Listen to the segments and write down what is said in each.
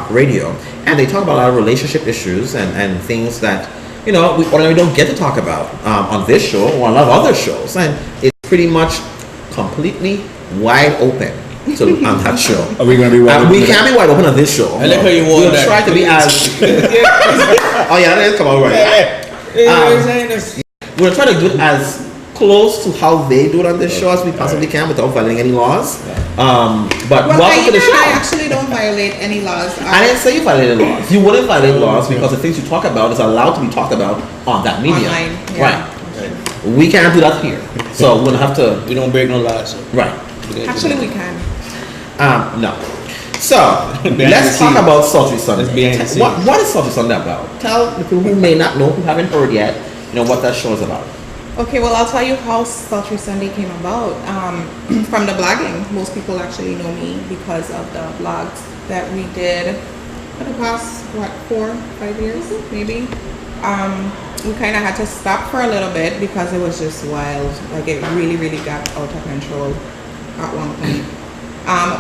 talk radio, and they talk about a lot of relationship issues and things that we ordinarily don't get to talk about on this show or on a lot of other shows, and it's pretty much completely wide open on that show. Are we going to be wide open? We can't be wide open on this show. I like how you wore we'll that. try to be as oh yeah, that is come on right. We'll try to do it as close to how they do it on this show as we possibly can without violating any laws. But welcome to the show. I actually don't violate any laws. I didn't say you violated laws. You wouldn't violate laws because the things you talk about is allowed to be talked about on that medium. Online, yeah. Right. We can't do that here. So we'll have to. We don't break no laws. Right. Actually, we can. No. So let's talk about Sultry Sunday. What is Sultry Sunday about? Tell the people who may not know, who haven't heard yet, what that show is about. Okay, well, I'll tell you how Sultry Sunday came about. From the blogging, most people actually know me because of the blogs that we did for the past 4-5 years, maybe. We kind of had to stop for a little bit because it was just wild. Like it really, really got out of control at one point.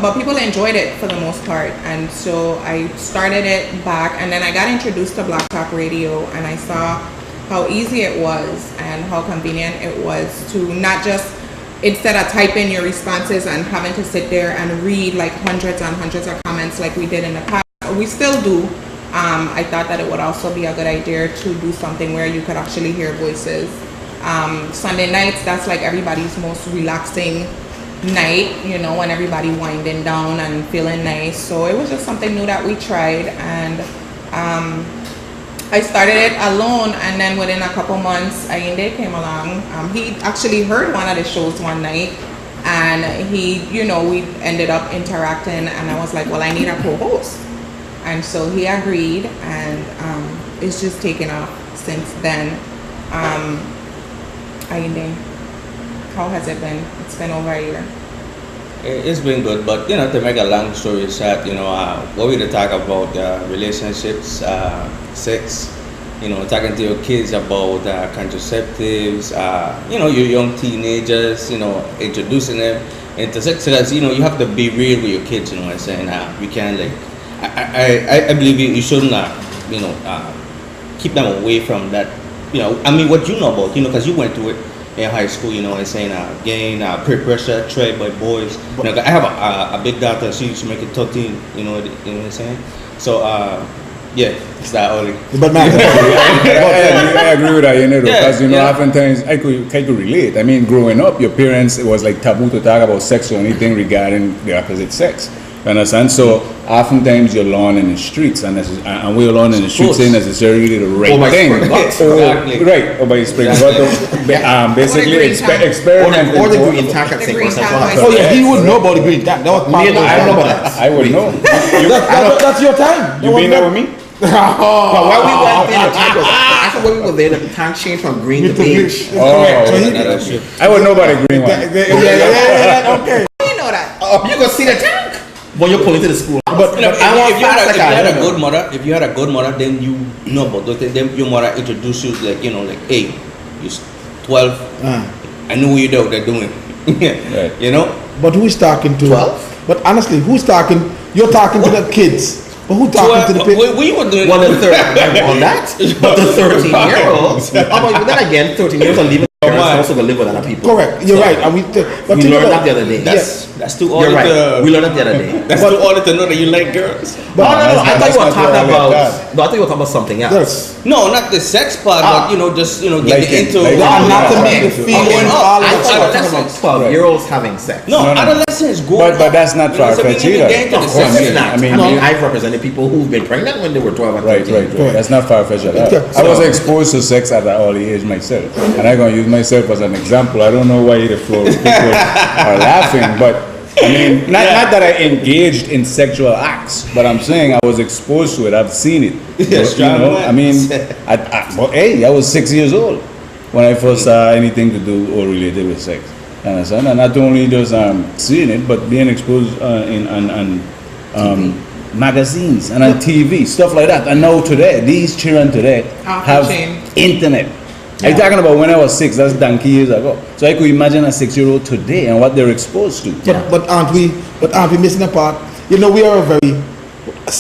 But people enjoyed it for the most part, and so I started it back, and then I got introduced to Black Talk Radio, and I saw how easy it was and how convenient it was to not just, instead of typing your responses and having to sit there and read like hundreds and hundreds of comments like we did in the past. We still do. I thought that it would also be a good idea to do something where you could actually hear voices. Sunday nights, that's like everybody's most relaxing night, when everybody winding down and feeling nice. So it was just something new that we tried, and I started it alone, and then within a couple months Ayinde came along. He actually heard one of the shows one night, and he, we ended up interacting, and I was like, well, I need a co-host, and so he agreed, and it's just taken off since then. Ayinde, how has it been? It's been over a year. It's been good, but to make a long story short, what we talk about relationships, sex, talking to your kids about contraceptives, your young teenagers, introducing them into sex. So that's, you have to be real with your kids, and saying, we can't I believe you shouldn't, keep them away from that. What you know about, because you went through it in high school, saying gain, peer pressure, tried by boys. I have a big daughter. She used to make it 13. You know what I'm saying? So yeah, it's that early. But man, I agree with that, because oftentimes I could relate. I mean, growing up, your parents, it was like taboo to talk about sex or anything regarding the opposite sex. You understand? So oftentimes you're learning in the streets, and we're learning in the streets ain't necessarily the right thing. Right, or by spring basically experiment. Or the green tack at St. Oh yeah, he would know about the green tack. I don't know about that. I would know. That's your time. You been there with me? While we went there, actually when we were there, the tank changed from green to beige. I would know about the green one. Okay. You know that. You gonna see the tank when you're pulling to the school. But if you had a good mother, then you know about those things. Then your mother introduced you hey, you're 12. I know what you're doing. Right. But who's talking to 12? But honestly, who's talking? You're talking to the kids. But who's talking to the people? We were doing on that. But the 13-year-olds. But then again, 13 years old leaving parents also to live with other people. Correct. You're right. And we learned that the other day. That's too early. You're right. We learned that the other day. That's too early to know that you like girls. No. I thought you were talking about. No, I thought you were talking about something else. Yes. No, not the sex part, but just getting into. Not to me, the feelings. I thought you were talking about 12-year-olds having sex. No, adolescents go. But that's not far-fetched either. Of course it's not. I mean, I've represented people who've been pregnant when they were 12 and 13. Right. That's not far-fetched at all. I was exposed to sex at an early age myself, and I'm going to use myself as an example. I don't know why the floor people are laughing, but I mean, not that I engaged in sexual acts, but I'm saying I was exposed to it. I've seen it. Yes, I mean, I was 6 years old when I first saw anything to do or related with sex. Understand? And not only just seeing it, but being exposed in magazines and on TV, stuff like that. And now today, these children today have internet. I'm talking about when I was 6, that's donkey years ago. So I could imagine a 6-year-old today and what they're exposed to. But aren't we missing a part? We are a very,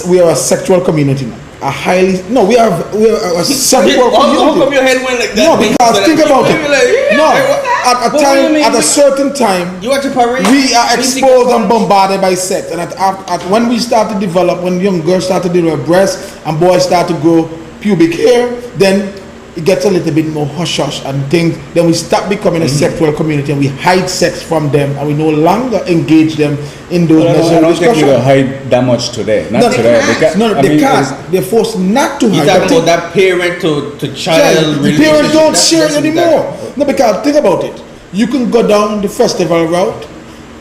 we are a sexual community now. A highly we are a sexual How community. come your head went like that? No, because think about it. No, at a What do you time, mean? at a certain time, You watch a parade? we are We see exposed and performance. bombarded by sex. And at when we start to develop, when young girls start to develop breasts and boys start to grow pubic hair, then it gets a little bit more hush-hush and things. Then we start becoming a sexual community and we hide sex from them and we no longer engage them in those I necessary don't think you discussions. hide that much today. Not No, today. they can't. They're forced not to You hide. talking But about that parent to child child, the relationship? parents don't That's- share it that's- anymore. No, because think about it. You can go down the festival route.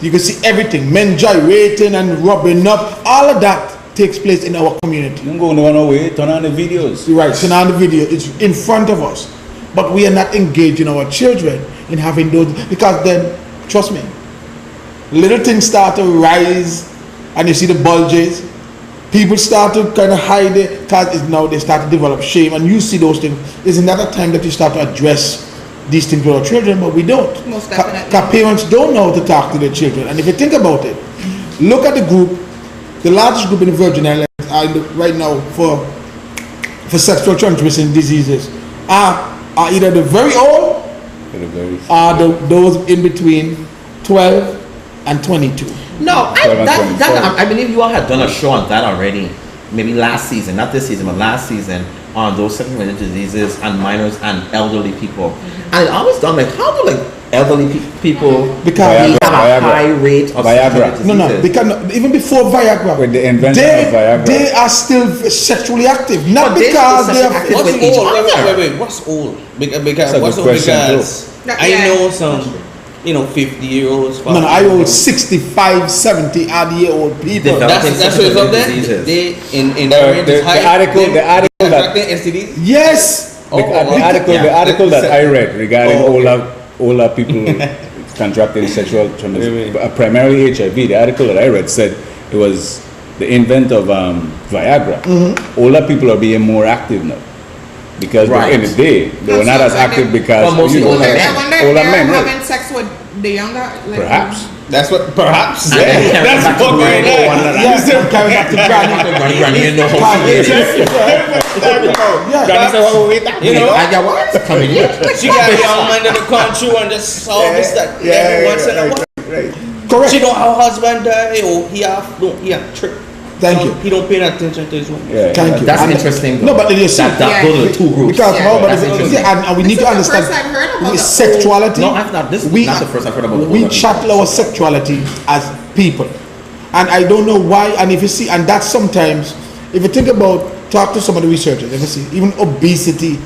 You can see everything. Men gyrating and rubbing up. All of that takes place in our community. You don't go no way. Turn on the videos. You're right. So now the video is in front of us. But we are not engaging our children in having those. Because then, trust me, little things start to rise and you see the bulges. People start to kind of hide it because now they start to develop shame and you see those things. It's another time that you start to address these things with our children, but we don't. Most definitely. Because parents don't know how to talk to their children. And if you think about it, look at the group, the largest group in the Virgin Islands right now for sexual transmission diseases are either the very old or those in between 12 and 22. No, 12 and 24. I believe you all had done a show on that already. Maybe last season, not this season, but last season, on those sexual diseases and minors and elderly people. And it always done like, how do like elderly people Because have a high rate of Viagra. sexual no, diseases? because even before Viagra, With the invention of Viagra. they are still sexually active. Not But they because still they sexually are. active. What's with each old? other. Wait. What's old? Because That's a what's good old? question, Because too. I Yeah. know some, 50-year-olds. No, I owe 65, 70 odd year old people. Developing That's what it's up there. diseases. They in The- range the is high. article- Them the article that- contracting STDs. Yes. The article that I read regarding older people contracting sexual transmission, primarily HIV, the article that I read said it was the invent of Viagra. Older people are being more active now. Because Right. in the day, they were not as active because Well, mostly older men. I wonder if older they're men, right? having sex with the younger. Like, Perhaps. That's what perhaps. And then carry That's back to what going Granny. on. Yes, I'm carrying back to Granny. Granny in the whole Yeah. You know, I got what? Coming in. she got the young man in the country and just all this that every once in a while. Correct. She know her husband die or he have trip. Thank you. He don't pay attention to his woman. Yeah. Thank you. That's And- interesting. No, but you see, that those are the two groups. because Yeah, how about that's it? interesting. And we need This to is the understand first I've heard about with the sexuality. No, I've not. This is not the first I've heard about the We older chattel people. our sexuality as people, and I don't know why. And if you see, and that's sometimes, if you think about, talk to some of the researchers, if you see, even obesity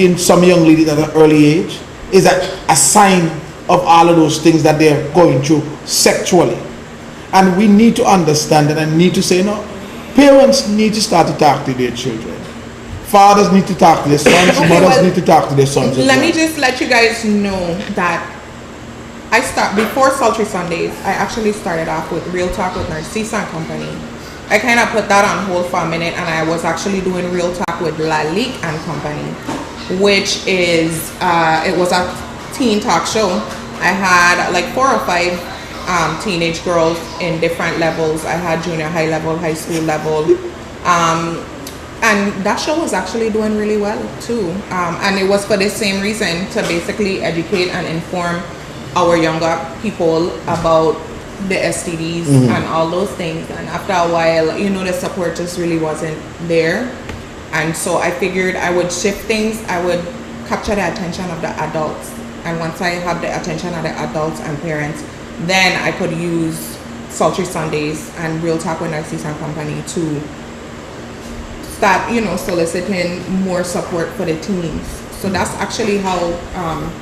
in some young ladies at an early age is a sign of all of those things that they're going through sexually. And we need to understand that and need to say, no, parents need to start to talk to their children. Fathers need to talk to their sons, Okay, mothers well, need to talk to their sons. as Let me well. just let you guys know that before Sultry Sundays, I actually started off with Real Talk with Narcisse and Company. I kind of put that on hold for a minute and I was actually doing Real Talk with Lalique and Company, which is, it was a teen talk show. I had like 4 or 5 teenage girls in different levels. I had junior high level, high school level. And that show was actually doing really well too. And it was for the same reason, to basically educate and inform our younger people about the STDs and all those things. And after a while, the support just really wasn't there. And so I figured I would shift things. I would capture the attention of the adults. And once I have the attention of the adults and parents, then I could use Sultry Sundays and Real Talk with Narcisse and Company to start, soliciting more support for the teens. So that's actually how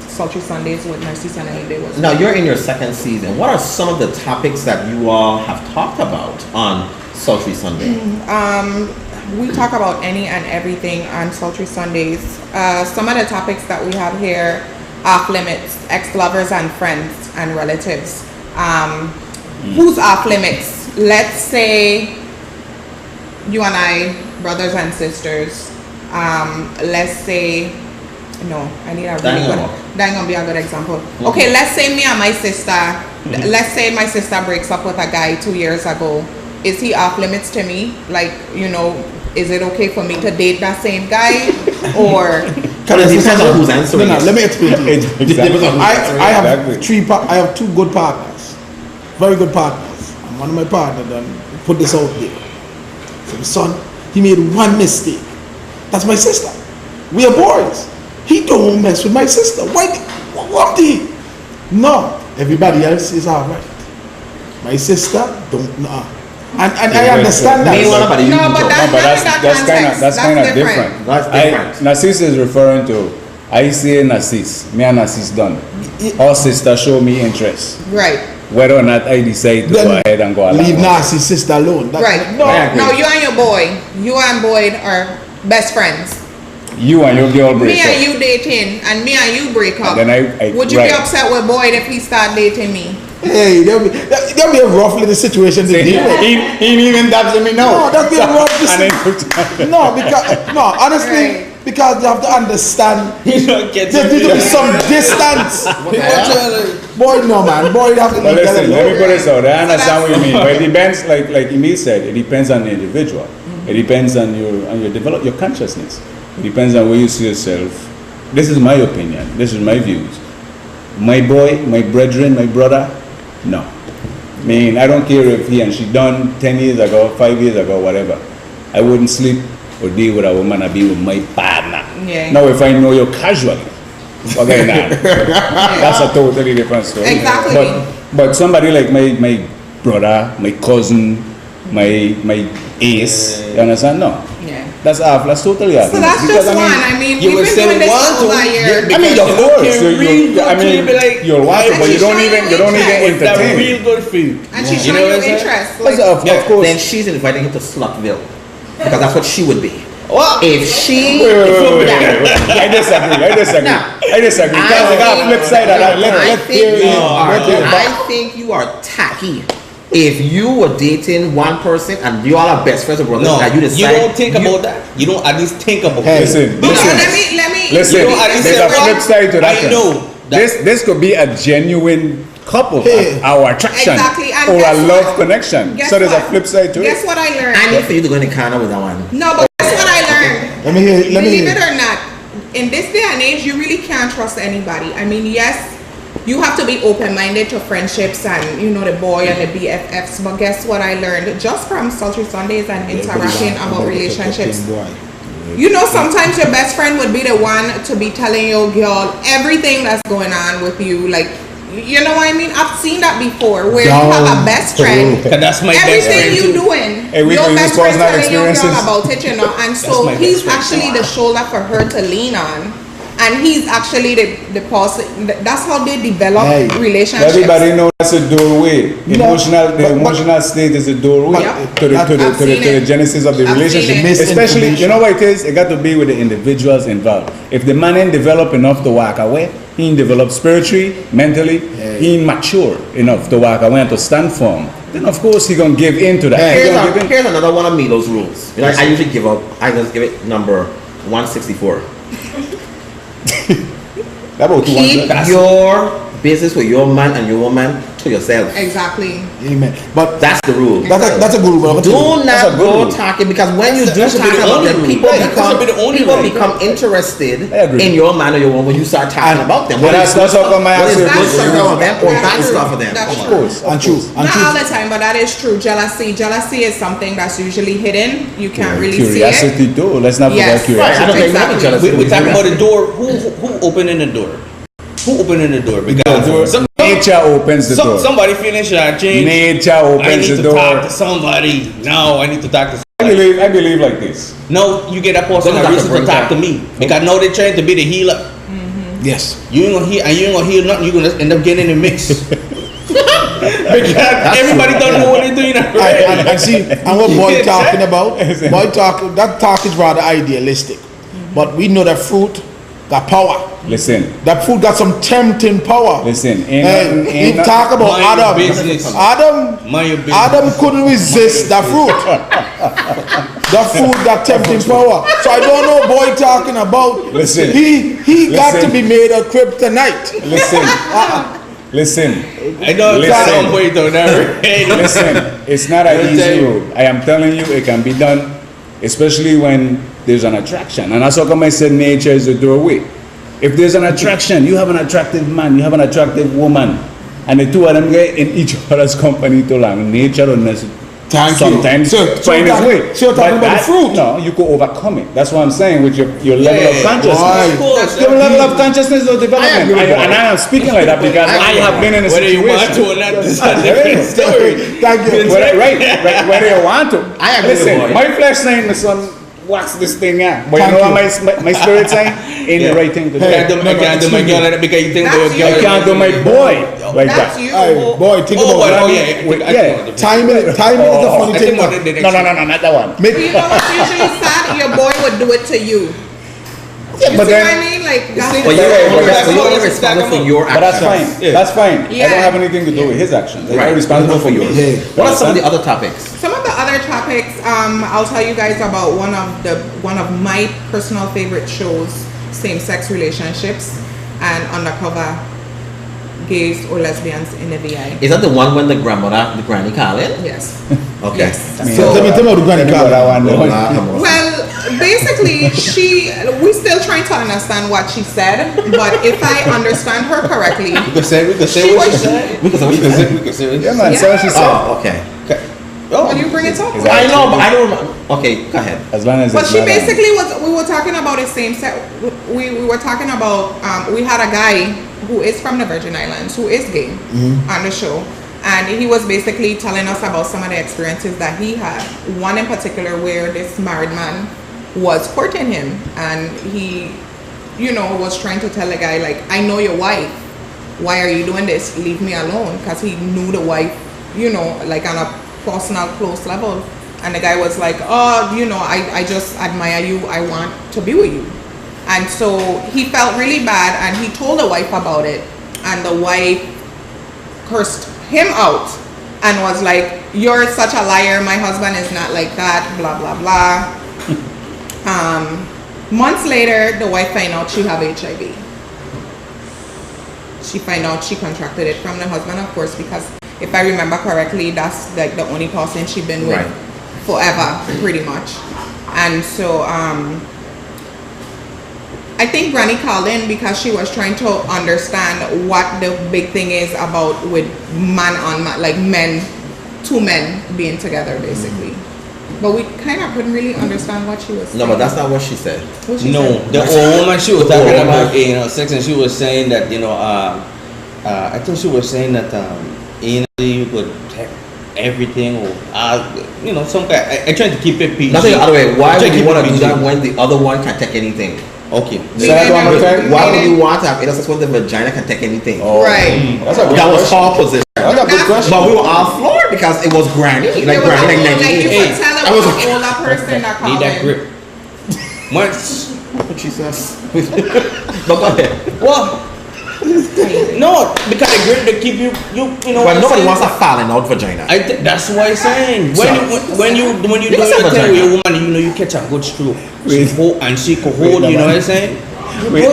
Sultry Sundays with Narcisse and Ayinde was. Now you're in your second season. What are some of the topics that you all have talked about on Sultry Sunday? We talk about any and everything on Sultry Sundays. Some of the topics that we have here: off limits, ex-lovers and friends and relatives. Who's off limits? Let's say you and I, brothers and sisters. Let's say, no, I need a really good. That's gonna be a good example. Okay, let's say me and my sister. Let's say my sister breaks up with a guy 2 years ago. is he off limits to me? Like, you know, is it okay for me to date that same guy? Or It depends on who's answering. No, let me explain to you. Exactly. I have two good partners, very good partners. And one of my partners done put this out there. So the son, he made one mistake. That's my sister. We are boys. He don't mess with my sister. Why? What did he? No, everybody else is all right. My sister don't know. And I understand that. That's kind of different. That's different. Narcisse is referring to, I say Narcisse, me and Narcisse done. Our sister show me interest. right. Whether or not I decide to go ahead and go along. Leave Narcisse's sister alone. Right. No, No, you and your boy, you and Boyd are best friends. You and your girl break Me up. and you dating, and me and you break up. Then I Would you be upset with Boyd if he start dating me? hey, there'll be a rough little situation to deal with. He ain't even dabbing me now. No, that'll be a rough And situation. No, honestly, because you have to understand. You don't get There needs to be some distance. Boy, no man. Boy, you have to But leave that listen, let me put alone. this out. I understand what you mean, but it depends. Like Emile said, it depends on the individual. It depends on your consciousness. It depends on where you see yourself. This is my opinion. This is my views. My boy, my brethren, my brother, no. I mean, I don't care if he and she done 10 years ago, 5 years ago, whatever. I wouldn't sleep or deal with a woman. I'd be with my partner. Yeah. Now, if I know you casually, okay, nah, that's a totally different story. Exactly. But somebody like my brother, my cousin, my ace, you understand? No. Yeah. That's totally off. So that's Because, just one. I mean, you we've would been still doing this want all to. that year. I mean, of course, you'll want to, but you don't even It's that entertain. real good food. And she's You showing know you what I'm saying? interest. Because Like, of course. Then she's inviting him to Slutville. Because that's what she would be. What? If she... Wait. I disagree. Because they got a flip side of that. I think you are tacky. If you were dating one person and you all are best friends or brothers, No, and you decide... you don't think about that. You don't at least think about Hey, it. Listen. let me. Listen, You know, I didn't there's say a flip wrong. side to that. I know that. This could be a genuine couple, Hey. our attraction, Exactly, and or a guess love what? connection. Guess So there's a what? flip side to Guess it. what I learned? I need for you to go in the corner with that one. No, but guess what I learned? Let me hear. Believe it or not, in this day and age, you really can't trust anybody. I mean, yes, you have to be open-minded to friendships and, you know, the boy and the BFFs. But guess what I learned just from Sultry Sundays and interacting about relationships? You know, sometimes your best friend would be the one to be telling your girl everything that's going on with you. Like, you know what I mean? I've seen that before where you have a best friend. That's my best Everything friend you too. doing, Hey, we your can best use friend personal telling your girl experiences. about it, you know, and so my he's best friend. actually the shoulder for her to lean on, and he's actually the person. That's how they develop Hey, relationships. Everybody knows that's a doorway. No, The but- emotional state is a doorway Yep. to I've seen the it. genesis of the I've relationship. seen it. Especially, you know what it is? It got to be with the individuals involved. If the man ain't developed enough to walk away, he ain't developed spiritually, mentally, he ain't mature enough to walk away and to stand firm, then of course he gonna give in to that. He gonna give in. Here's another one of Milo's rules. You know, I usually I just give it number 164. That about Keep 200. your business with your man and your woman to yourself. Exactly. Amen. But That's the rule. that's a good rule. Do That's a not good go rule. talking, because when you do That should be talk the about only them, rule. people That should be the only rule. become interested I agree. in your man or your woman when you start talking about them. But that's how come I What ask is you good this. stuff of them or That's bad true. stuff of them? That's Of true. course. and truth. And Not all truth. the time, but that is true. Jealousy is something that's usually hidden. You can't really see it. Curiosity too. Let's not forget Yes. Right, I curiosity. don't think Exactly. we're jealous. We talking about the door. Who opening the door? Who opening the door? Because Nature opens the door. somebody feeling shortchanged. Nature I opens need the to talk door. to somebody. No, I need to talk to I somebody. believe like this. No, you get a person Doesn't that have to reason to bring talk that. to me because now they're trying to be the healer. Yes. You ain't gonna heal, and you ain't gonna heal nothing. You're gonna end up getting in the mix. Because everybody don't know what they're doing. Right? And see, and what boy talking about? That talk is rather idealistic, but we know that fruit got power. Listen, That fruit got some tempting power. listen. He talk about Mind your Adam. business. Adam Mind your business. Adam couldn't resist that fruit. That fruit got tempting power. So I don't know boy talking about. Listen. He got to Listen. be made of kryptonite. Listen. Listen. I know it's Listen. some point on that. Listen, it's not an easy road. I am telling you, it can be done, especially when there's an attraction. And that's how come I said nature is the doorway. If there's an attraction, you have an attractive man, you have an attractive woman, and the two of them get in each other's company too long. Nature don't necessarily sometimes find its way. So you're talking about the fruit? No, you could overcome it. That's what I'm saying with your level of consciousness. Right. Of course. Your level of consciousness of development. agree with And I am speaking like that because I have been in a Whether you want to situation. or not, this is a different story. Thank you. Right, whether you want to. I agree with Listen, Boy. my flesh saying, my son, wax this thing out. But Thank you know you. what my spirit saying? Ain't the right thing to do. I can't do my girl like that because you think That's they're you. I can't do my boy like That's that. you. Hey, boy, think Oh, about well, it. oh yeah. Yeah. Timing is the funny I thing. think what they did No, not that one. Make- You know what's usually sad? Your boy would do it to you. Yeah, You but see what I then, mean? Like, that's But you're Yeah, but that's only what responsible for it's your but that's actions. fine. That's fine. I Yeah. don't have anything to do with his actions. I'm Right. responsible for yours. Yeah. What are some of the other topics? Some of the other topics, I'll tell you guys about one of my personal favorite shows, same-sex relationships and undercover gays or lesbians in the VI. Is that the one when the granny call in? Yes. Okay. Yes. So tell me about the granny Tell me car. about that one. Well, basically, we're still trying to understand what she said, but if I understand her correctly, We can say what she said. We can say what she said. We can say what she Yeah, said. man, so she said. Oh, okay. will you bring it up? I know, but I don't remember. Okay, go ahead. As long as But it's she not, basically we were talking about the same set. We were talking about, we had a guy who is from the Virgin Islands, who is gay on the show. And he was basically telling us about some of the experiences that he had. One in particular where this married man was courting him. And he, was trying to tell the guy, like, I know your wife. Why are you doing this? Leave me alone. Because he knew the wife, like on a personal close level. And the guy was like, oh, I just admire you. I want to be with you. And so he felt really bad and he told the wife about it. And the wife cursed him out and was like, you're such a liar. My husband is not like that, blah, blah, blah. Months later, the wife found out she have HIV. She found out she contracted it from the husband, of course, because if I remember correctly, that's like the only person she's been with Right. forever, pretty much. And so I think Granny called in because she was trying to understand what the big thing is about with man on man, like two men being together, basically. But we kind of couldn't really understand what she was saying. No, but that's not what she said. What she No, said. the old woman she was talking old about, woman. sex, and she was saying that, I think she was saying that, you could take everything or, some kind. I tried to keep it PG. Nothing the other way. Why I tried would you keep want it to do PG. that when the other one can take anything? Okay. Say that one more time. Why would you want to have innocence when the vagina can take anything? Oh, Right. That's a good That was question. her position. That's a good question. But we were all floored because it was granny. It Like was granny, a- like like you 98. could tell it I was was an older person that Need called that in. grip. Once. What she says. But go ahead. Well, no, because the grip they keep you know. But what I'm nobody saying? wants a falling out vagina. That's what I'm saying. When you do Because your of thing with vagina. your woman, you catch a good stroke. Wait. She could hold. Wait, You know man. what I'm saying? Wait,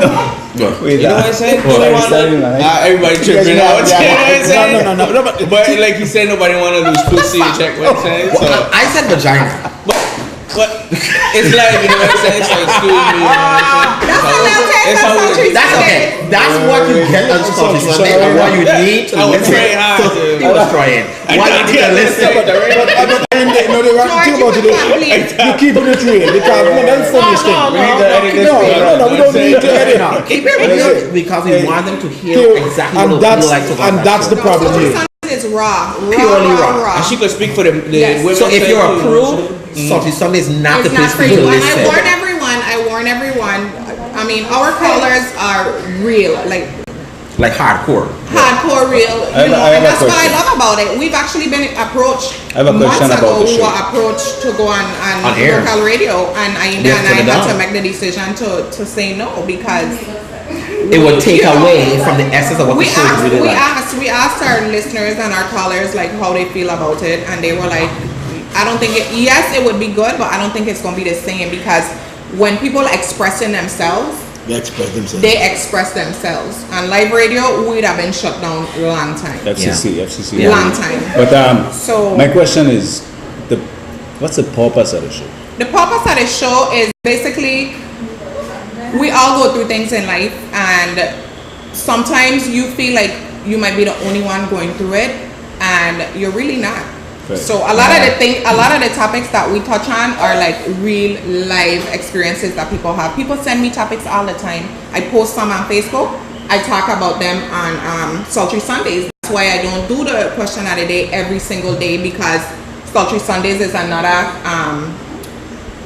Good. wait, You know what I'm saying? Well, Nobody I'm sorry, wanna- man. everybody tripping know, out. yeah, You know what I'm saying? No, But like you said, nobody want to lose pussy. Check what I'm saying. So, Well, I said vagina. but it's like, you know what I'm saying? So excuse me. You know what I'm saying? That's a little taste It's of how Sultry it is. That's okay. That's what you get on Sultry Sunday and what you need to I was listen. trying hard So, to- he was trying. What you need to listen. No, the right thing about it is you keep it real because that's the funniest thing. We need to edit this No, thing. we don't need to edit. Keep it real because we want them to hear exactly And what it that's feel like to and that's the problem Sultry here. Sundays is raw. Purely raw. And she could speak for the Yes. women. So if you're a too. prude, Sultry Sunday is not It's the not place for for you you. to And listen. I warn everyone. I mean, our callers are real, like Like hardcore. hardcore real, I have and a that's what I question. love about it. We've actually been approached I have a months question ago. about the We show. were approached to go on On air. local radio, and Ayinde They and I turned it had to down. make the decision to say no because It would take You know, away from the essence of what the show is really like. we asked our listeners and our callers like how they feel about it, and they were like, I don't think it. Yes, it would be good, but I don't think it's gonna be the same because when people are expressing themselves, They express themselves. They express themselves. And live radio would have been shut down a long time. FCC. Yeah. Long time. But so my question is, what's the purpose of the show? The purpose of the show is basically we all go through things in life, and sometimes you feel like you might be the only one going through it, and you're really not. Right. So a lot of the topics that we touch on are like real live experiences that people have. People send me topics all the time. I post some on Facebook. I talk about them on Sultry Sundays. That's why I don't do the question of the day every single day, because Sultry Sundays is another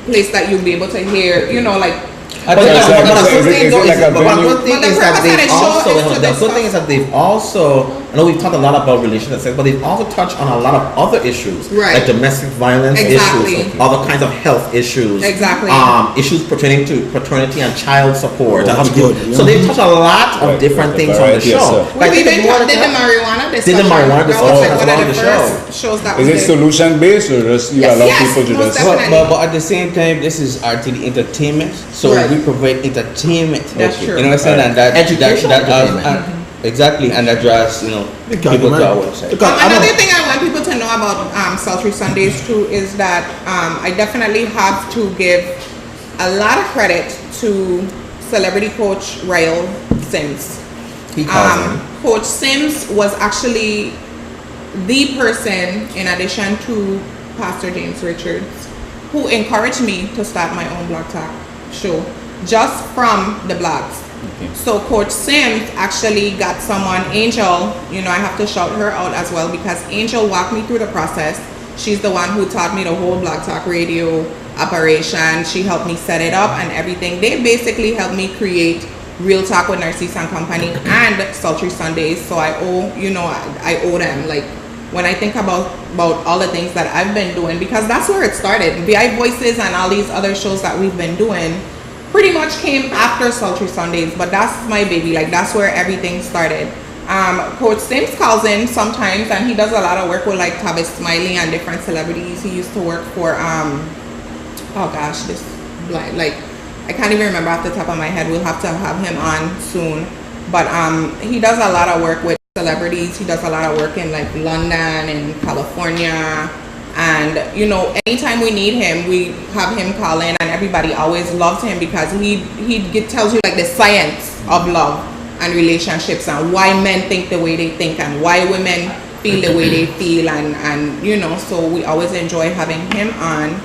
place that you'll be able to hear, The good thing is that they've also, I know we've talked a lot about relationships, but they've also touched on a lot of other issues, like domestic violence issues, other kinds of health issues, issues pertaining to paternity and child support. That's good. So they've touched a lot of different things on the show. Did the marijuana discussion? Did the marijuana discussion as well on the show? Shows that is it solution based, or just you allow people to just? But at the same time, this is RTD entertainment, so we provide entertainment. That's true. You know what I'm saying? And that entertainment. Exactly, and that draws people to our website. Another thing I want people to know about Sultry Sundays too is that I definitely have to give a lot of credit to celebrity coach Ryle Sims. Coach Sims was actually the person, in addition to Pastor James Richards, who encouraged me to start my own blog talk show just from the blogs. So Coach Sims actually got someone, Angel, I have to shout her out as well, because Angel walked me through the process. She's the one who taught me the whole Blog Talk Radio operation. She helped me set it up and everything. They basically helped me create Real Talk with Narcisse and Company and Sultry Sundays. So I owe them. Like, when I think about all the things that I've been doing, because that's where it started. VI Voices and all these other shows that we've been doing pretty much came after Sultry Sundays, but that's my baby. Like, that's where everything started. Coach Sims calls in sometimes, and he does a lot of work with like Tavis Smiley and different celebrities. He used to work for I can't even remember off the top of my head. We'll have to have him on soon. But he does a lot of work with celebrities. He does a lot of work in like London and California. And anytime we need him, we have him call in, and everybody always loves him because he tells you like the science of love and relationships, and why men think the way they think, and why women feel the way they feel, and so we always enjoy having him on.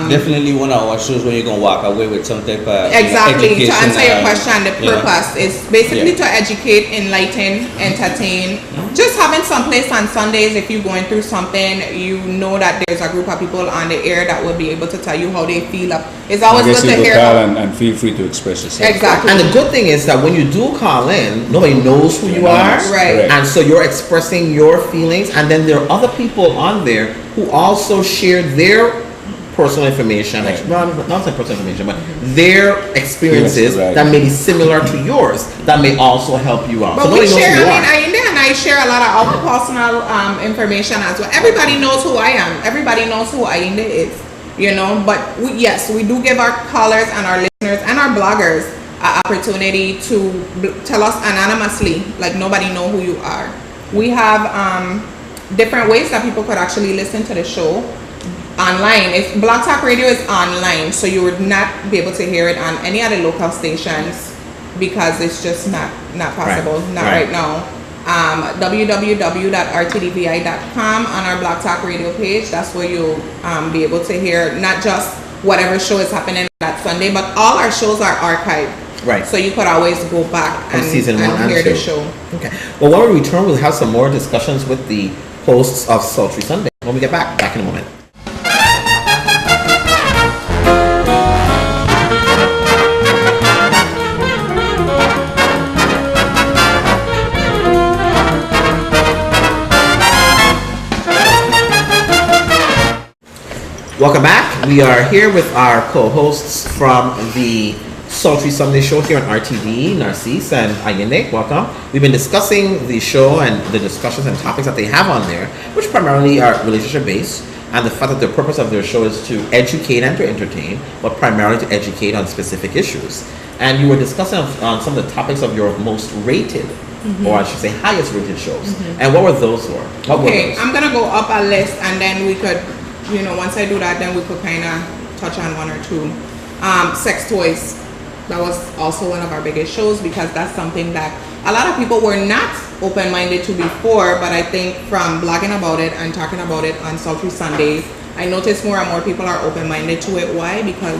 Definitely one of our shows where you're gonna walk away with some type of exactly. To answer your question, the purpose is basically to educate, enlighten, entertain. Just having some place on Sundays, if you're going through something, that there's a group of people on the air that will be able to tell you how they feel. It's always good to hear. And feel free to express yourself. Exactly. And the good thing is that when you do call in, nobody knows who you are, right? And so you're expressing your feelings, and then there are other people on there who also share their personal information, not personal information, but their experiences that may be similar to yours, that may also help you out. But so we share, Ayinde and I share a lot of our personal information as well. Everybody knows who I am. Everybody knows who Ayinde is, but we do give our callers and our listeners and our bloggers an opportunity to tell us anonymously, like nobody know who you are. We have different ways that people could actually listen to the show. Online, if Blog Talk Radio is online, so you would not be able to hear it on any other local stations because it's just not possible, right now. www.rtdvi.com on our Blog Talk Radio page. That's where you'll be able to hear not just whatever show is happening that Sunday, but all our shows are archived. Right. So you could always go back and season 1 and hear 2. the show. Okay. Well, when we return, we'll have some more discussions with the hosts of Sultry Sunday. When we get back in a moment. Welcome back. We are here with our co-hosts from the Sultry Sunday show here on RTD, Narcisse and Ayinde. Welcome. We've been discussing the show and the discussions and topics that they have on there, which primarily are relationship based. and the fact that the purpose of their show is to educate and to entertain, but primarily to educate on specific issues. And you were discussing on some of the topics of your most rated, or I should say highest rated shows. And what were those for? Okay, I'm gonna go up a list, and then we could, once I do that, then we could kind of touch on one or two. Sex toys. That was also one of our biggest shows, because that's something that a lot of people were not open-minded to before, but I think from blogging about it and talking about it on Sultry Sundays, I noticed more and more people are open-minded to it. Why? Because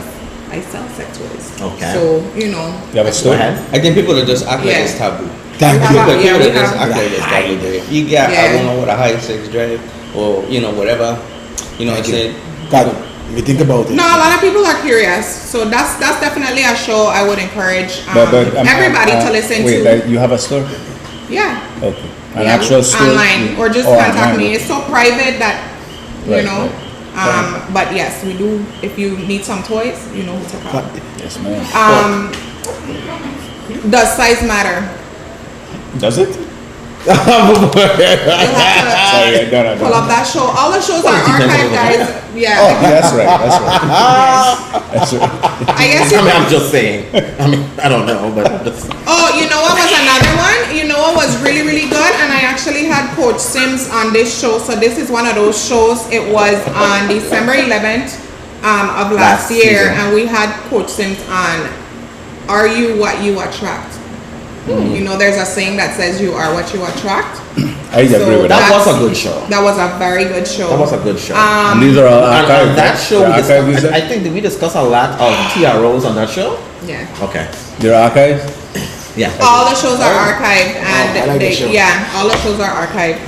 I sell sex toys. Okay. So, You have a story? I think people will just act like it's taboo. Thank you. People Yeah, will we just have- act like it's taboo. You got, I don't know what a high sex drive, or, whatever. I said, God, if you think about it. No, a lot of people are curious, so that's definitely a show I would encourage everybody to listen wait, to. you have a store? Yeah. Okay. An Yeah, actual store? online, or just Oh, contact online. me. It's so private that Right, right. But yes, we do. If you need some toys, you know who to call. Yes, ma'am. Does size matter? Does it? You'll have to Sorry, I don't pull up that show. All the shows are archived, guys. Yeah. Oh, that's right. That's right. That's right. I guess I mean, I'm just saying. I don't know, but just, Oh, you know what was another one? You know what was really, really good? And I actually had Coach Sims on this show. So this is one of those shows. It was on December 11th of last year. season. And we had Coach Sims on, Are You What You Attract? There's a saying that says you are what you attract. I agree with that that. was a good show. That was a very good show. That was a good show. And these are all And archived. on that right? show, They're we archived, you discussed, said? I think, did we discuss a lot of TROs on that show? Yeah. Okay. They're archived? Yeah. All the shows are archived, and I like the show. all the shows are archived.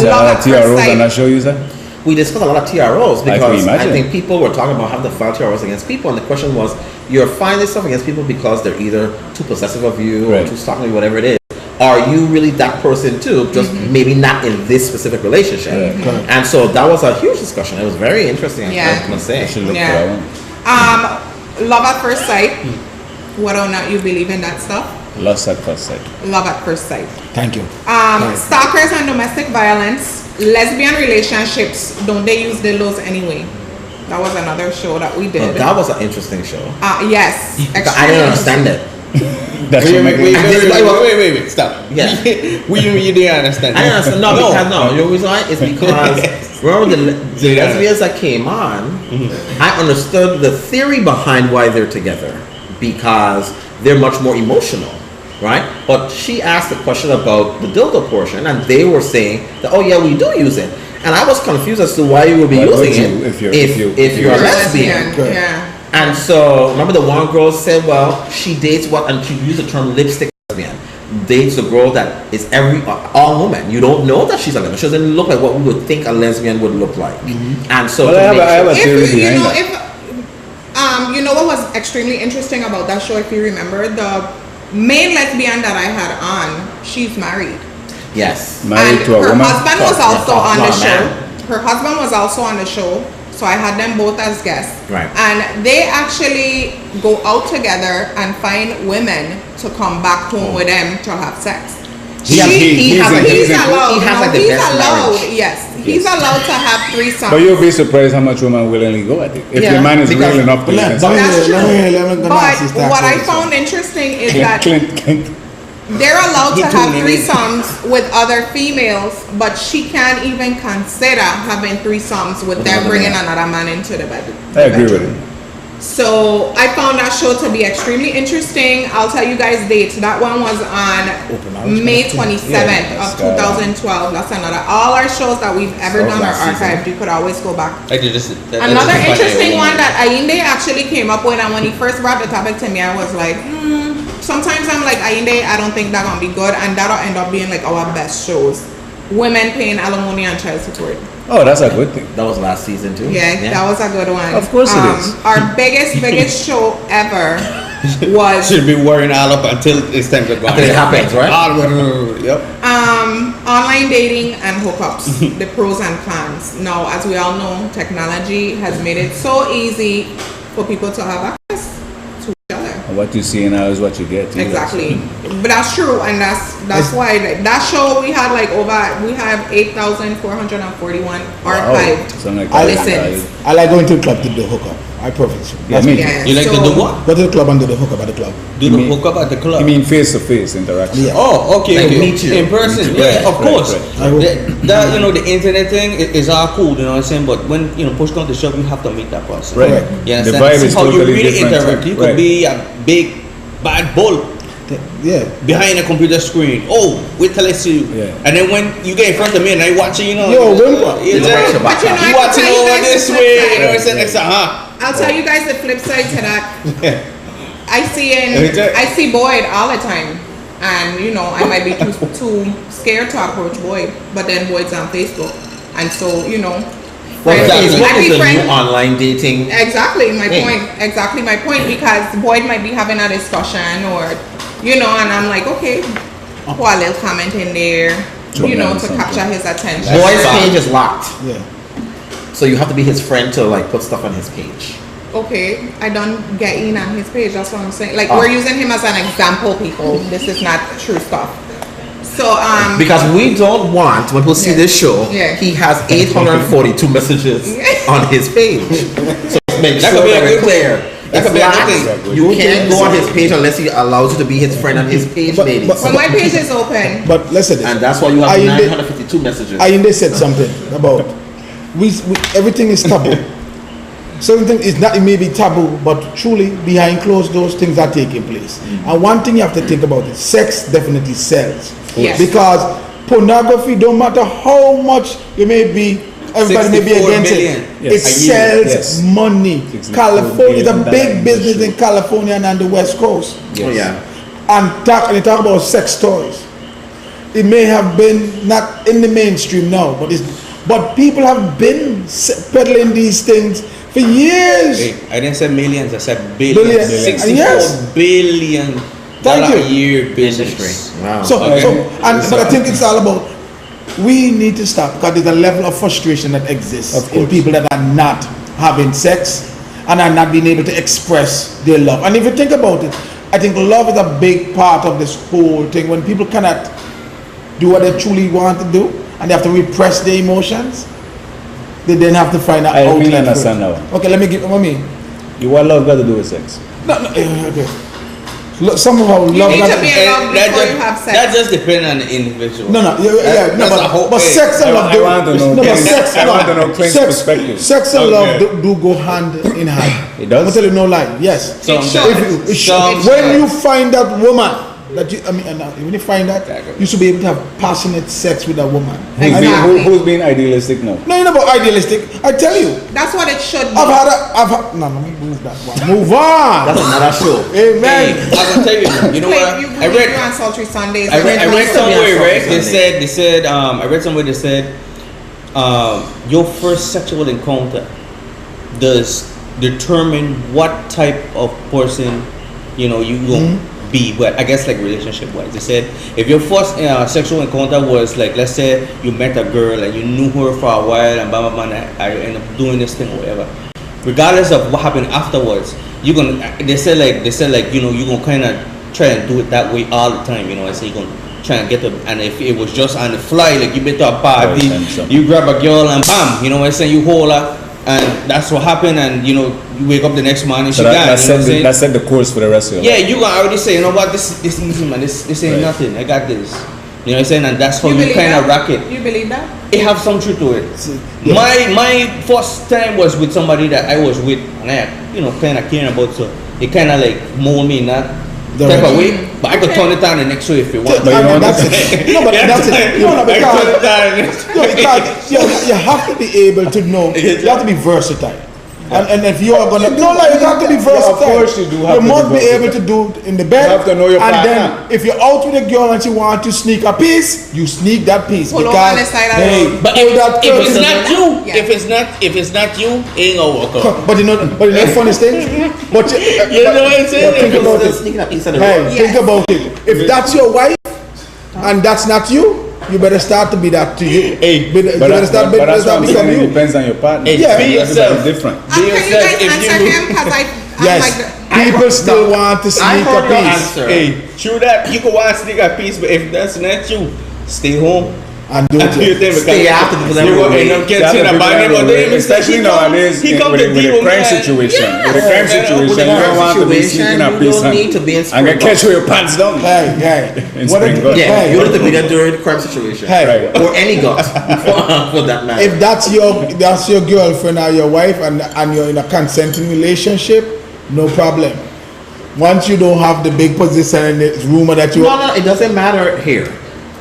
So Love at TROs First on Sight. that show, you said? We discussed a lot of TROs I can because I imagine. think people were talking about having to file TROs against people, and the question was, you're filing stuff against people because they're either too possessive of you Right. or too stalking you, whatever it is. Are you really that person too? Just maybe not in this specific relationship. Yeah. Correct. And so that was a huge discussion. It was very interesting. Yeah. I must say. I should look Yeah. for that one. Love at First Sight. Whether or not you believe in that stuff. Lust at first sight. Love at First Sight. Thank you. Stalkers and domestic violence. Lesbian relationships. Don't they use dildos anyway? That was another show that we But did. that was an interesting show. Yes. I didn't understand it. That's what make it. Wait, stop. Yeah. You didn't understand. I didn't understand. No, because no. The reason why is because remember the Yeah. lesbians that came on, I understood the theory behind why they're together because they're much more emotional, right? But she asked the question about the dildo portion, and they were saying that, oh yeah, we do use it. And I was confused as to why you would be Why would using you it if you're- if you're a lesbian. Correct. Yeah. And so, remember the one girl said, well, she dates what, and she used the term lipstick lesbian. Dates a girl that is all woman. You don't know that she's a lesbian. She doesn't look like what we would think a lesbian would look like. And so, Well, to I make have a sure- theory If you behind know, that. you know what was extremely interesting about that show, if you remember, the main lesbian that I had on, she's married. yes. Married And to a her woman? husband was Yeah, also on the not a show. man. Her husband was also on the show, so I had them both as guests. Right. And they actually go out together and find women to come back home with them to have sex. He has like He's the- allowed. he has no, like the he's best allowed. marriage. Yes, he's allowed to have threesomes. But you'll be surprised how much women willingly go at it. If Yeah, the man is because- real enough to Let listen. me That's true. go But Narcisse talk what I about found interesting is that Clint. they're allowed to He have told me. threesomes with other females, but she can't even consider having threesomes with them another bringing man. another man into the bed. I agree with it. So I found that show to be extremely interesting. I'll tell you guys dates. That one was on May 27th Yeah, of 2012. That's another. All our shows that we've ever So done are last season. archived. You could always go back. Another Another interesting one that Ayinde actually came up with, and when he first brought the topic to me, I was like, sometimes I'm like, Ayinde, I don't think that's gonna be good, and that'll end up being like our best shows. Women paying alimony and child support. Oh, that's a good thing. That was last season too. Yeah, that was a good one. Of course it is. Our biggest show ever was should be worrying all up until it's time to go. Until it happens, right? Yep. online dating and hookups, the pros and cons. Now, as we all know, technology has made it so easy for people to have access to each other. And what you see now is what you get. Exactly, but that's true, and that's why that show we had we have 8,441 archived. Wow. I like going to the club to do hookup. I prefer. Yeah, me too. Yeah, You like to do what? Go to the club and do the hookup at the club. Do the hookup at the club? You mean face-to-face interaction? Yeah. Oh, okay. Like okay. meet you. In person, Right, yeah, of right, course. right. That the internet thing is all cool, you know what I'm saying? But when push comes to shove, you have to meet that person. Right. You The understand? vibe See is how you totally really different. interact. You could Right. be a big bad bull Yeah. behind a computer screen. Oh, wait till I see you. Yeah. And then when you get in front of me and I watching, Yo, you Wimpa. you Watch your back. But you know, I you can watching tell you over guys this the way. flip You know what I'm side. saying? Next time, I'll tell you guys the flip side to that. Let me I see Boyd all the time, and I might be too scared to approach Boyd, but then Boyd's on Facebook, and so Well, Exactly. Facebook I is be a new friend- online dating. Exactly my Hey. point. Exactly my point, because Boyd might be having a discussion, or and I'm like, okay, put a little comment in there, to capture his attention. Boy's page is locked, Yeah. so you have to be his friend to like put stuff on his page. Okay, I don't get in on his page. That's what I'm saying. Like, Oh. we're using him as an example, people. This is not true stuff. So Because we don't want, when people see Yeah. this show, Yeah. he has 842 messages on his page. So make That sure could be a that good we're clear. That It's could be a good locked. thing. You can't go on his page unless he allows you to be his friend on his page, But- ladies. but- well, my page is open. But listen, And that's why you have Ayinde- 952 messages. Ayinde said something about we everything is taboo. Certain things is not, it may be taboo, but truly behind closed doors things are taking place. And one thing you have to think about is sex definitely sells. Yes. Because pornography, don't matter how much you may be, everybody may be 64 against million. it. Yes. It A year, sells yes. money. 64 California is a billion big dollar business industry. in California and on the West Coast. Oh, yeah. And you talk about sex toys. It may have been not in the mainstream now, but people have been peddling these things for years. Hey, I didn't say millions, I said billions. Billions. 64 Yes. billion Thank dollar you. a year Industry. business. Wow. Okay. But I think it's all about, we need to stop, because there's a level of frustration that exists Of in course. people that are not having sex and are not being able to express their love. And if you think about it, I think love is a big part of this whole thing. When people cannot do what they truly want to do and they have to repress their emotions, they then have to find out I outlet really for it. understand now. Okay, let me give me. You want love got to do with sex. No, okay. Look, some of our You love. need to got- be in love before you have sex. That just depends on the individual. No, yeah, no, That's a whole but thing. sex and love. I want to know. No, but sex, I want to know Clint's sex, perspective. sex and Okay. love do go hand in hand. It does? I'm gonna tell you no lie. Yes. Some It do. should. It should. Some When should. you find that woman that when you find that, you should be able to have passionate sex with that woman. Exactly. Who's being idealistic now? No, you know about idealistic. I tell you, That's what it should be. no, let me move that one. Move on. That's another show. Amen. Hey, I can tell you, you know Like, what? you I read, on Sultry Sundays. I read Something somewhere, else right? on They Sunday. said, I read somewhere they said, your first sexual encounter does determine what type of person, you gonna be. But I guess like relationship wise, they said if your first sexual encounter was like, let's say you met a girl and you knew her for a while and blah blah blah, and I end up doing this thing or whatever. Regardless of what happened afterwards, you're gonna. They said like you're gonna kind of try and do it that way all the time. I say you're gonna try and get them, and if it was just on the fly, like you been to a party, you grab a girl and bam, you hold her, and that's what happened, and you wake up the next morning, she So gone. that set the course for the rest of your Yeah, life. you gonna already say, you know what, this easy, man, this ain't Right. nothing, I got this. You know what I'm saying? And that's how you believe kind of that? rock it. You believe that? It have some truth to it. Yeah. My first time was with somebody that I was with, and I kind of caring about, so it kind of like mold me in that type of way. But I could turn it down the next show if you want. But you know That's it. No, but that's it. No, I because turn it down the next- no, because you have to be able to know. You have to be versatile. And if you are gonna you have to be versatile. Of course you do have You to must be be able to do it in the bed. You have to know your and partner. then if you're out with a girl and she wants to sneak a piece, you sneak that piece. Pull over because on the side of the hey, road. But pull that if it's curtain. not you, Yeah. if it's not you, it ain't gonna work out. But you know the funny thing. But You know what I'm saying? but think about Still it. sneaking a piece of the Hey, road. think Yes. about it. If that's your wife and that's not you, you better start to be that to you. Hey, you better start but that's what I'm become saying. It you. depends on your partner. Hey, Yeah. be That's yourself. different. Be Can you yourself guys if answer you- him? Because I'm Yes. like, People still want to sneak a heard your piece answer. Hey, true that. You can want to sneak a piece, but if that's not you, stay home. and do And do your it. thing, because Stay after people that you were will end waiting. up getting a bad name, but then Especially nowadays he come with to a deal crime man. situation. Yeah. With a crime Yeah. situation, With you a don't want to be situation, sneaking a you piece don't need to be in and get Springbok. catch with your pants down. Hey, In what if, Springbok. Yeah, hey, you don't have to be there during the crime situation. hey, Right. Or any guts, for that matter. if that's your girlfriend or your wife and you're in a consenting relationship, no problem. Once you don't have the big position and it's rumor that you No, it doesn't matter here.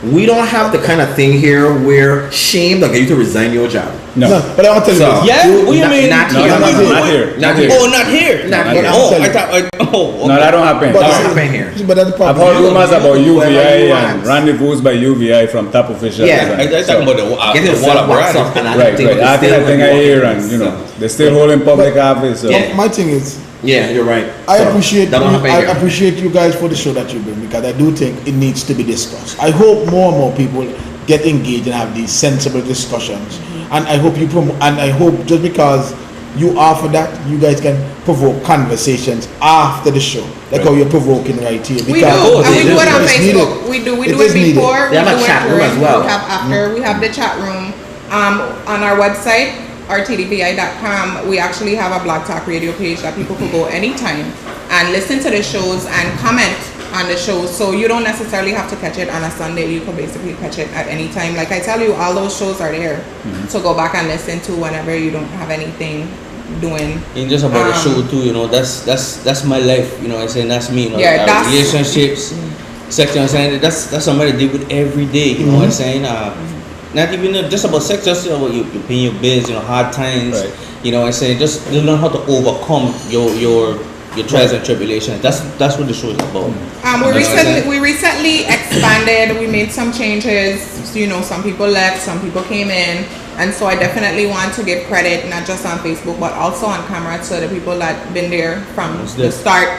We don't have the kind of thing here where shame will get you to resign your job. No. but I want to tell you So- this. Yeah, what do you Not- mean? not No, here. no, here. not here. Not here. Oh, not here. Not here. Oh, I'm I telling thought. Oh, No, that don't happen. But Doesn't see- happen here. But that's the I've problem. heard rumors you about do whatever UVI you and want. rendezvous by UVI from top officials. Yeah, and I talking about the Get the yourself water boxed brand. up and I Right, think right. it's I think still I when you hear, walk in, and so. they're still holding public office. So. Yeah. My thing is, Yeah, you're right. I So, appreciate that don't happen I here. appreciate you guys for the show that you bring, because I do think it needs to be discussed. I hope more and more people get engaged and have these sensible discussions. And I hope and I hope just because you offer that, you guys can provoke conversations after the show, like how you're provoking right here. We do, and we do it on it's needed. Facebook. We do It it is needed. before. They have we a do chat it room during. as well. We have after. We have the chat room on our website, rtdvi.com. We actually have a Blog Talk Radio page that people could go anytime and listen to the shows and comment on the shows. So you don't necessarily have to catch it on a Sunday. You can basically catch it at any time. Like I tell you, all those shows are there to go back and listen to whenever you don't have anything doing. And just about the show too, you know, that's my life, you know what I'm saying, that's me, you know, Yeah, that's- relationships, sex, you know what I'm saying, that's somebody I deal with every day, you know what I'm saying, not even just about sex, just about you paying your bills, you know, hard times, Right. you know what I'm saying, just you learn how to overcome your trials and tribulations, that's what the show is about. We recently expanded. We made some changes. You know, some people left, some people came in, and so I definitely want to give credit not just on Facebook but also on camera to the people that been there from the start.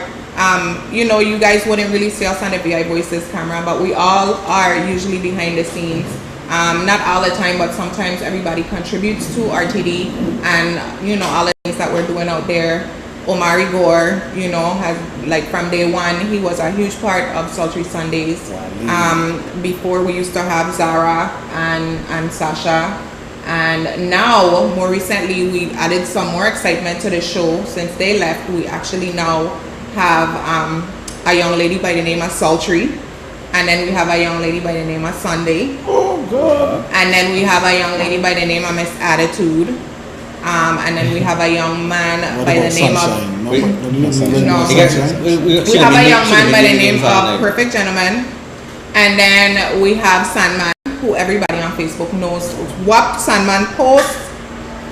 You know, you guys wouldn't really see us on the VI Voices camera, but we all are usually behind the scenes. Not all the time, but sometimes everybody contributes to RTD, and you know, all the things that we're doing out there. Omari Gore, you know, has, like, from day one, he was a huge part of Sultry Sundays. Before we used to have Zara and Sasha, and now more recently we added some more excitement to the show. Since they left, we actually now have a young lady by the name of Sultry, and then we have a young lady by the name of Sunday. Oh God. And then we have a young lady by the name of Miss Attitude. And then we have a young man What by the about name Sunshine? of No, Wait. No. You guys- Sunshine? we have a young man by the name of Perfect Gentleman. And then we have Sandman, who everybody on Facebook knows what Sandman posts.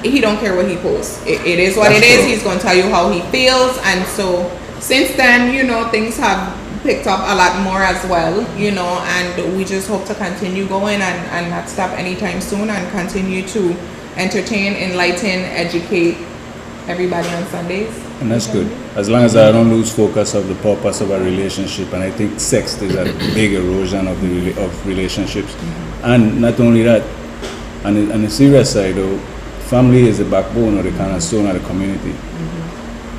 He don't care what he posts. It is what That's it is. true. He's going to tell you how he feels. And so since then, you know, things have picked up a lot more as well, you know, and we just hope to continue going and not stop anytime soon, and continue to entertain, enlighten, educate everybody on Sundays. And that's good. As long as I don't lose focus of the purpose of a relationship, and I think sex is a big erosion of of relationships. And not only that, on the serious side though, family is the backbone or the cornerstone of the community.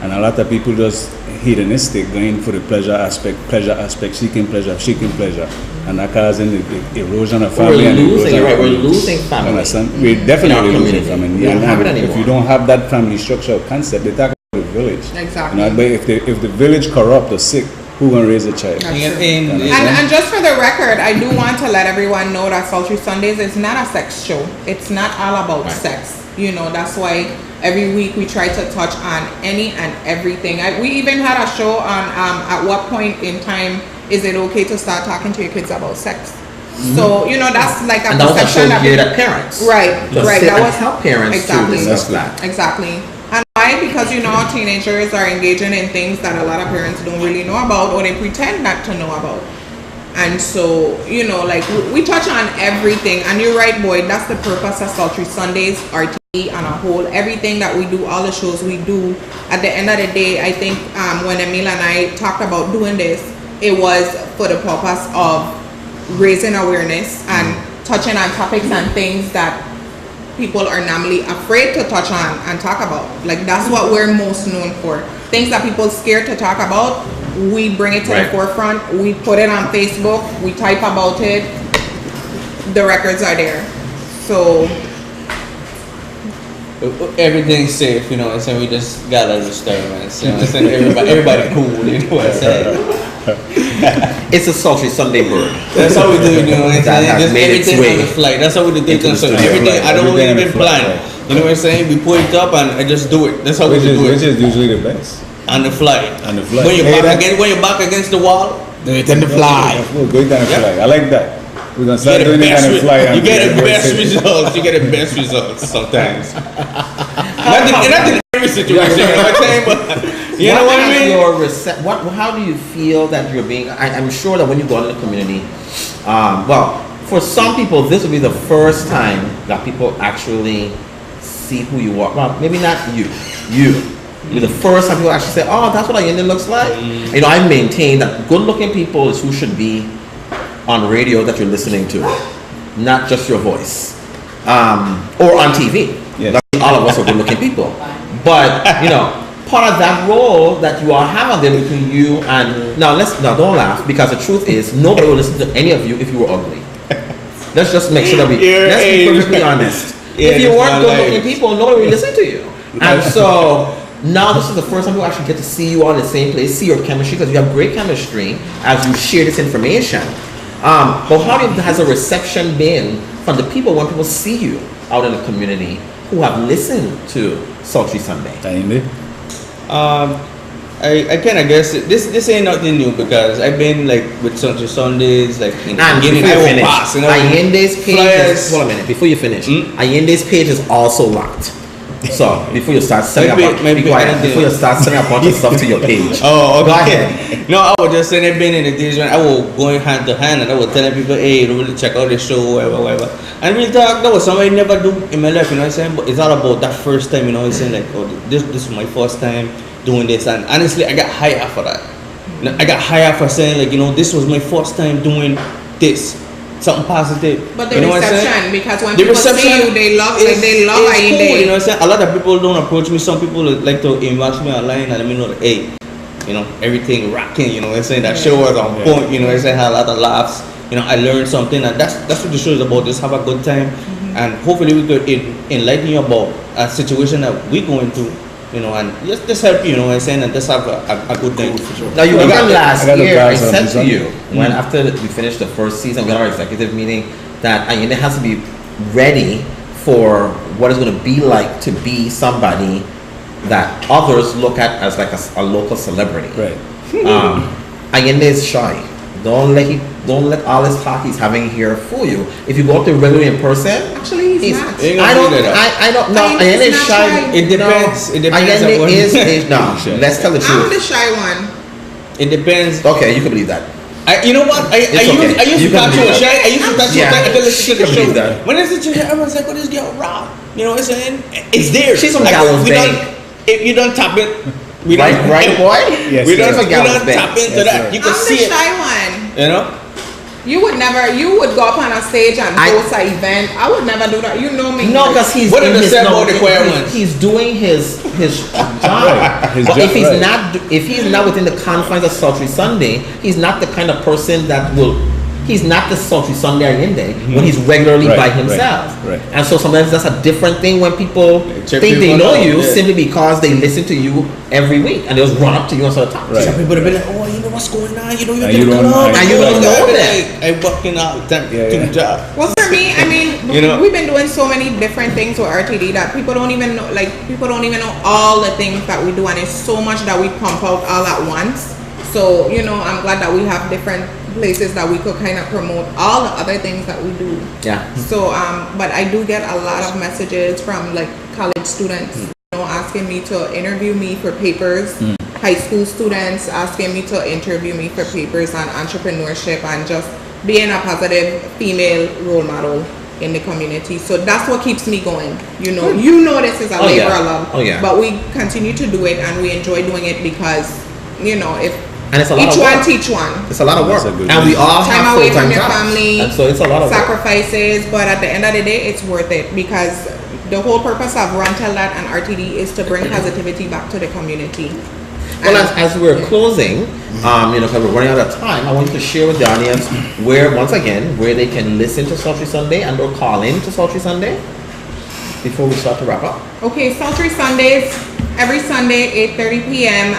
And a lot of people just hedonistic, going for the pleasure aspect, seeking pleasure, and that causing the erosion of family. We're and losing, erosion you're right, of we're communities. losing family. Understand? We're In our definitely losing community. family. We don't have it If anymore. you don't have that family structure or concept, they talk about the village. Exactly. You know, but if the village corrupt or sick, who gonna raise a child? That's true. And And just for the record, I do want to let everyone know that Sultry Sundays is not a sex show. It's not all about sex. You know, that's why every week we try to touch on any and everything. We even had a show on at what point in time is it okay to start talking to your kids about sex? So, you know, that's like a And that was a show perception geared at parents. Right, To right. sit That and was help parents exactly. to discuss that. Exactly. And why? Because, you know, teenagers are engaging in things that a lot of parents don't really know about, or they pretend not to know about. And so, you know, like we touch on everything. And you're right, Boyd, that's the purpose of Sultry Sundays, RTD on a whole. Everything that we do, all the shows we do, at the end of the day, I think when Emile and I talked about doing this, it was for the purpose of raising awareness and touching on topics and things that people are normally afraid to touch on and talk about. Like, that's what we're most known for. things that people scared to talk about, we bring it to the forefront. We put it on Facebook. We type about it. The records are there. So everything's safe, you know what I'm saying? We just got a disturbance, you know what I'm saying? Everybody cool, you know what I'm saying? It's a Sultry Sunday bird. That's how we do it, you know what I'm saying? That has Just made its everything way on the flight. That's how we do things. So everything, I don't even plan. You know what I'm saying? We put it up and I just do it. That's how we do it. Which is usually the best. On the flight. On the flight. When you're back against the wall, It's on the fly. We're going down the fly. I like that. We're gonna start doing it on the fly. You get the best results. You get the best results sometimes. Not in every situation, you know what I'm saying? But you know what I mean? How do you feel that you're being? I'm sure that when you go out in the community, well, for some people, this will be the first time that people actually see who you are. Well, maybe not you. You're the first time people actually say, "Oh, that's what Ayinde looks like." You know, I maintain that good-looking people is who should be on radio that you're listening to, not just your voice, or on TV. Yes. All of us are good-looking people, but you know, part of that role that you all have out there between you and now don't laugh, because the truth is nobody will listen to any of you if you were ugly. Let's just make sure that let's be perfectly honest. If you weren't good-looking people, nobody will listen to you, and so. Now this is the first time we actually get to see you all in the same place, see your chemistry, because you have great chemistry as you share this information. But how has the reception been from the people when people see you out in the community who have listened to Sultry Sunday? Ayinde? I kind of guess it. This ain't nothing new, because I've been like with Sultry Sundays, like in the beginning. I will pass, you know. Ayende's page hold a minute, before you finish. Ayende's page is also locked. So before you start sending a bunch of stuff to your page. Oh, okay. Go ahead. No, I was just saying, I've been in the days when I was going hand to hand and I was telling people, hey, really check out this show, whatever. And real talk, that was something I never do in my life, you know what I'm saying? But it's all about that first time, you know what I'm saying? Like, oh, this is my first time doing this. And honestly, I got hired for that. I got hired for saying, like, you know, this was my first time doing this. Something positive. But the you know reception, because when people see you, they love Ayinde. Cool, you know what I'm saying? A lot of people don't approach me. Some people like to inbox me online and let me know that, hey, you know, everything rocking, you know what I'm saying? That show was on point, you know what I'm saying? Had a lot of laughs. You know, I learned something, and that's what the show is about. Just have a good time, and hopefully we could enlighten you about a situation that we're going through. You know, and just help you, you know what I'm saying, and just have a good day. Now, you remember last year, I said to you, when after we finished the first season, we had our executive meeting, that Ayinde has to be ready for what it's going to be like to be somebody that others look at as like a local celebrity. Right. Ayinde is shy. Don't let all this talk he's having here fool you. If you go up to regularly in person, actually he's not. I don't know. Ayinde is shy. It depends. It depends. Ayinde is no. Let's tell the truth. I'm the shy one. It depends. Okay, you can believe that. You know what? I used to talk to a shy. I used to talk to a shy. I could listen to the show. When I listen to her, I was like, "What is girl raw?" You know what I'm saying? It's there. She's from Gallows Bay. If you don't tap it, right, boy. Yes, we don't tap into that. You can see I'm the shy one. You know. You would go up on a stage and host an event. I would never do that. You know me. No, because he's he's doing his job. His but job, if he's not within the confines of Sultry Sunday, he's not the kind of person that will. He's not the Sultry Sunday Ayinde when he's regularly by himself. Right. And so sometimes that's a different thing when people think they know you simply because they listen to you every week and they'll just run up to you and start talking. Some people will be like, oh, you know what's going on? You know, and you don't know that. I'm working out to the job. Well, for me, I mean, we've been doing so many different things with RTD that people don't even know. Like, people don't even know all the things that we do, and it's so much that we pump out all at once. So, you know, I'm glad that we have different places that we could kind of promote all the other things that we do. Yeah. So, but I do get a lot of messages from like college students, you know, asking me to interview me for papers. High school students asking me to interview me for papers on entrepreneurship and just being a positive female role model in the community. So that's what keeps me going. You know, this is a labor of love. Oh yeah. But we continue to do it, and we enjoy doing it because, you know, and it's a lot each of work. one teach one. It's a lot of work, and we all time have away full-time from your jobs. family, and so it's a lot of sacrifices. But at the end of the day, it's worth it because the whole purpose of Run Tell That and RTD is to bring positivity back to the community. Well, as we're closing, because we're running out of time, I want you to share with the audience where they can listen to Sultry Sunday and or call in to Sultry Sunday before we start to wrap up. Okay, Sultry Sundays, every Sunday, 8:30 p.m.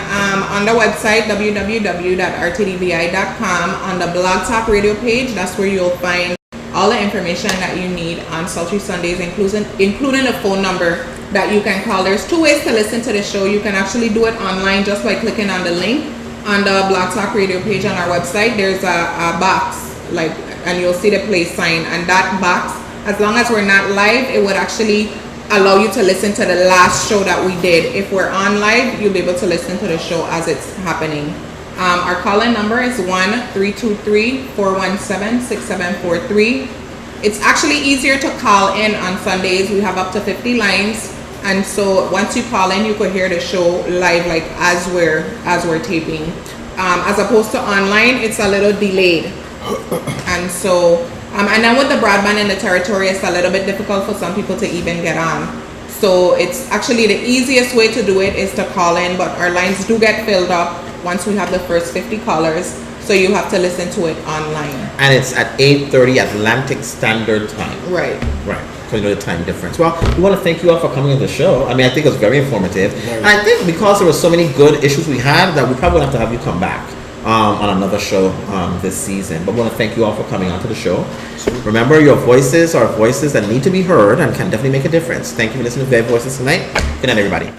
On the website, www.rtdvi.com. On the Blog Talk Radio page, that's where you'll find all the information that you need on Sultry Sundays, including a phone number that you can call. There's 2 ways to listen to the show. You can actually do it online just by clicking on the link on the Blog Talk Radio page on our website. There's a box, and you'll see the play sign, and that box, as long as we're not live, it would actually allow you to listen to the last show that we did. If we're on live, you'll be able to listen to the show as it's happening. Our call-in number is 1-323-417-6743. It's actually easier to call in on Sundays. We have up to 50 lines, and so once you call in, you could hear the show live, like as we're taping. As opposed to online, it's a little delayed, and so. And then with the broadband in the territory, it's a little bit difficult for some people to even get on. So it's actually the easiest way to do it is to call in, but our lines do get filled up once we have the first 50 callers. So you have to listen to it online. And it's at 8:30 Atlantic Standard Time. Right. Right. So you know the time difference. Well, we want to thank you all for coming on the show. I mean, I think it was very informative. And I think because there were so many good issues we had, that we probably have to have you come back on another show this season. But we want to thank you all for coming onto the show. Remember, your voices are voices that need to be heard and can definitely make a difference. Thank you for listening to their voices tonight. Good night, everybody.